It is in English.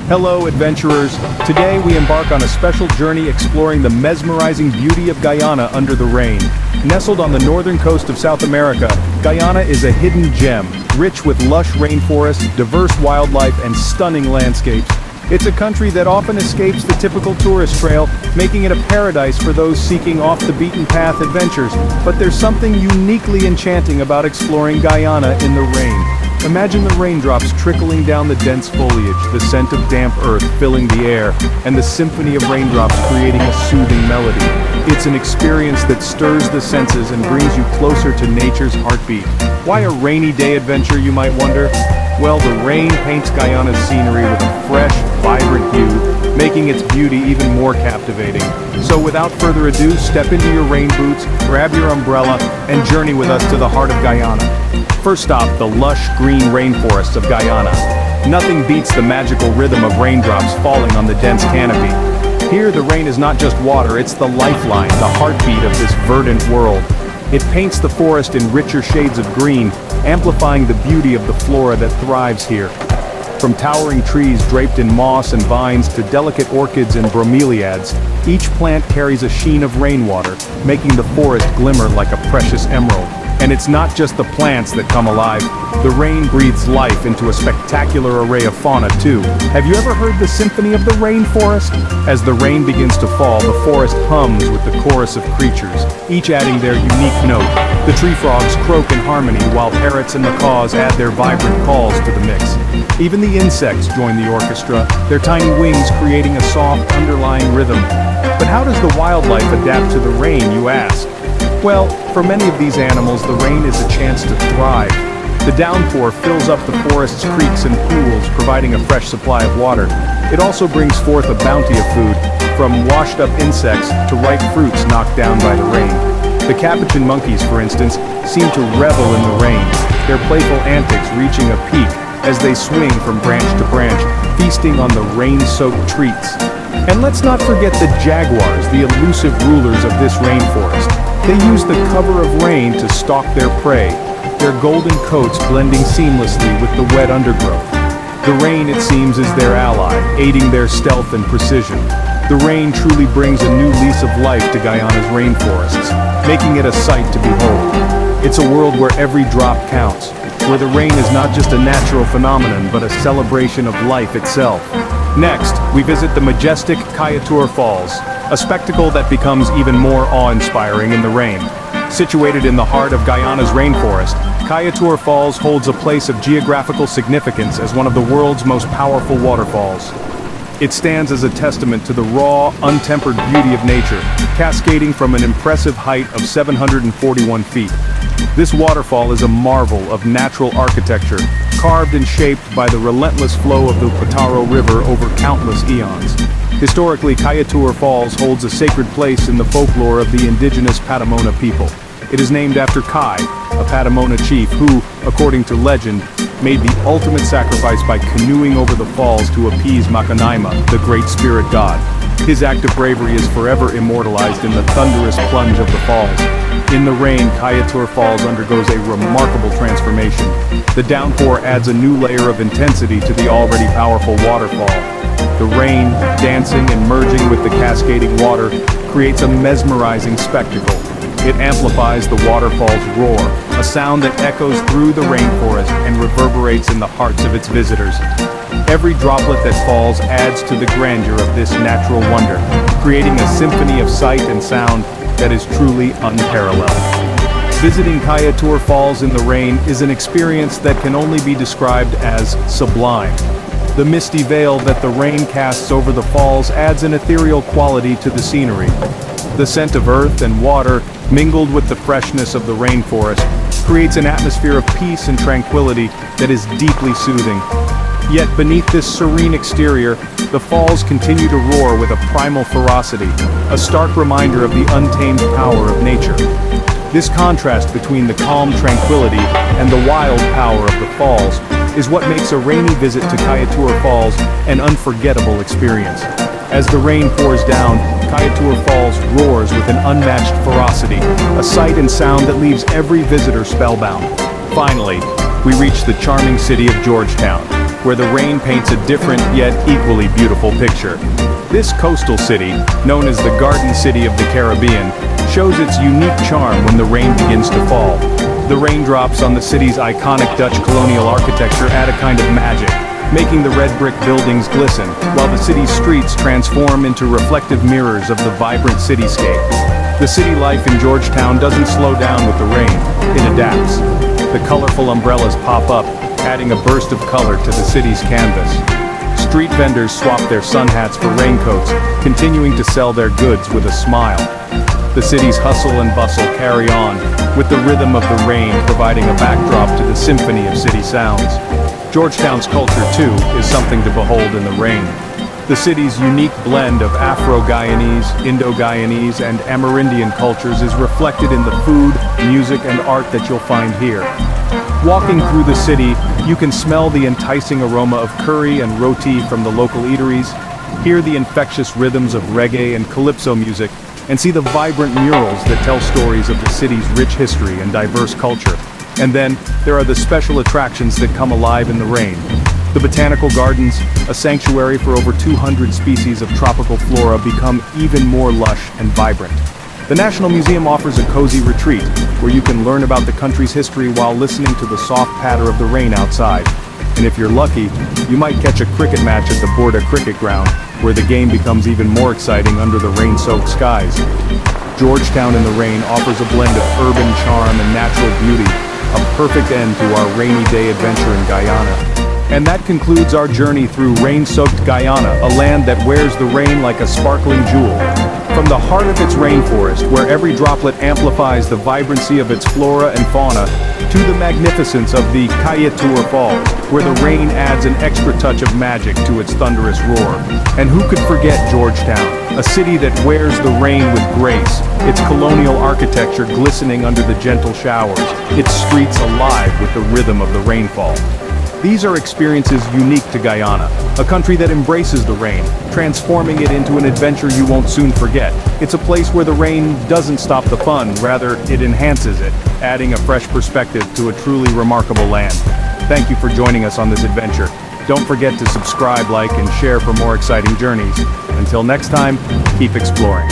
Hello, adventurers. Today we embark on a special journey exploring the mesmerizing beauty of Guyana under the rain. Nestled on the northern coast of South America, Guyana is a hidden gem, rich with lush rainforests, diverse wildlife, and stunning landscapes. It's a country that often escapes the typical tourist trail, making it a paradise for those seeking off-the-beaten-path adventures. But there's something uniquely enchanting about exploring Guyana in the rain. Imagine the raindrops trickling down the dense foliage, the scent of damp earth filling the air, and the symphony of raindrops creating a soothing melody. It's an experience that stirs the senses and brings you closer to nature's heartbeat. Why a rainy day adventure, you might wonder? Well, the rain paints Guyana's scenery with a fresh, vibrant hue, making its beauty even more captivating. So without further ado, step into your rain boots, grab your umbrella, and journey with us to the heart of Guyana. First stop, the lush green rainforests of Guyana. Nothing beats the magical rhythm of raindrops falling on the dense canopy. Here, the rain is not just water, it's the lifeline, the heartbeat of this verdant world. It paints the forest in richer shades of green, amplifying the beauty of the flora that thrives here. From towering trees draped in moss and vines to delicate orchids and bromeliads, each plant carries a sheen of rainwater, making the forest glimmer like a precious emerald. And it's not just the plants that come alive. The rain breathes life into a spectacular array of fauna too. Have you ever heard the symphony of the rainforest? As the rain begins to fall, the forest hums with the chorus of creatures, each adding their unique note. The tree frogs croak in harmony, while parrots and macaws add their vibrant calls to the mix. Even the insects join the orchestra, their tiny wings creating a soft, underlying rhythm. But how does the wildlife adapt to the rain, you ask? Well, for many of these animals, the rain is a chance to thrive. The downpour fills up the forest's creeks and pools, providing a fresh supply of water. It also brings forth a bounty of food, from washed-up insects to ripe fruits knocked down by the rain. The capuchin monkeys, for instance, seem to revel in the rain, their playful antics reaching a peak as they swing from branch to branch, feasting on the rain-soaked treats. And let's not forget the jaguars, the elusive rulers of this rainforest. They use the cover of rain to stalk their prey, their golden coats blending seamlessly with the wet undergrowth. The rain, it seems, is their ally, aiding their stealth and precision. The rain truly brings a new lease of life to Guyana's rainforests, making it a sight to behold. It's a world where every drop counts, where the rain is not just a natural phenomenon but a celebration of life itself. Next, we visit the majestic Kayatur Falls, a spectacle that becomes even more awe-inspiring in the rain. Situated in the heart of Guyana's rainforest, Kayatur Falls holds a place of geographical significance as one of the world's most powerful waterfalls. It stands as a testament to the raw, untempered beauty of nature, cascading from an impressive height of 741 feet. This waterfall is a marvel of natural architecture, carved and shaped by the relentless flow of the Potaro River over countless eons. Historically, Kayatur Falls holds a sacred place in the folklore of the indigenous Patamona people. It is named after Kai, a Patamona chief who, according to legend, made the ultimate sacrifice by canoeing over the falls to appease Makanaima, the great spirit god. His act of bravery is forever immortalized in the thunderous plunge of the falls. In the rain, Kayatur Falls undergoes a remarkable transformation. The downpour adds a new layer of intensity to the already powerful waterfall. The rain, dancing and merging with the cascading water, creates a mesmerizing spectacle. It amplifies the waterfall's roar, a sound that echoes through the rainforest and reverberates in the hearts of its visitors. Every droplet that falls adds to the grandeur of this natural wonder, creating a symphony of sight and sound that is truly unparalleled. Visiting Kayatur Falls in the rain is an experience that can only be described as sublime. The misty veil that the rain casts over the falls adds an ethereal quality to the scenery. The scent of earth and water, mingled with the freshness of the rainforest, creates an atmosphere of peace and tranquility that is deeply soothing. Yet beneath this serene exterior, the falls continue to roar with a primal ferocity, a stark reminder of the untamed power of nature. This contrast between the calm tranquility and the wild power of the falls is what makes a rainy visit to Kayatur Falls an unforgettable experience. As the rain pours down, Kayatur Falls roars with an unmatched ferocity, a sight and sound that leaves every visitor spellbound. Finally, we reach the charming city of Georgetown. where the rain paints a different yet equally beautiful picture. This coastal city, known as the Garden City of the Caribbean, shows its unique charm when the rain begins to fall. The raindrops on the city's iconic Dutch colonial architecture add a kind of magic, making the red brick buildings glisten, while the city's streets transform into reflective mirrors of the vibrant cityscape. The city life in Georgetown doesn't slow down with the rain, it adapts. The colorful umbrellas pop up, adding a burst of color to the city's canvas. Street vendors swap their sun hats for raincoats, continuing to sell their goods with a smile. The city's hustle and bustle carry on, with the rhythm of the rain providing a backdrop to the symphony of city sounds. Georgetown's culture, too, is something to behold in the rain. The city's unique blend of Afro-Guyanese, Indo-Guyanese, and Amerindian cultures is reflected in the food, music, and art that you'll find here. Walking through the city, you can smell the enticing aroma of curry and roti from the local eateries, hear the infectious rhythms of reggae and calypso music, and see the vibrant murals that tell stories of the city's rich history and diverse culture. And then, there are the special attractions that come alive in the rain. The botanical gardens, a sanctuary for over 200 species of tropical flora, become even more lush and vibrant. The National Museum offers a cozy retreat, where you can learn about the country's history while listening to the soft patter of the rain outside. And if you're lucky, you might catch a cricket match at the Borda Cricket Ground, where the game becomes even more exciting under the rain-soaked skies. Georgetown in the rain offers a blend of urban charm and natural beauty, a perfect end to our rainy day adventure in Guyana. And that concludes our journey through rain-soaked Guyana, a land that wears the rain like a sparkling jewel. From the heart of its rainforest, where every droplet amplifies the vibrancy of its flora and fauna, to the magnificence of the Kayatur Falls, where the rain adds an extra touch of magic to its thunderous roar. And who could forget Georgetown, a city that wears the rain with grace, its colonial architecture glistening under the gentle showers, its streets alive with the rhythm of the rainfall. These are experiences unique to Guyana, a country that embraces the rain, transforming it into an adventure you won't soon forget. It's a place where the rain doesn't stop the fun, rather it enhances it, adding a fresh perspective to a truly remarkable land. Thank you for joining us on this adventure. Don't forget to subscribe, like, and share for more exciting journeys. Until next time, keep exploring.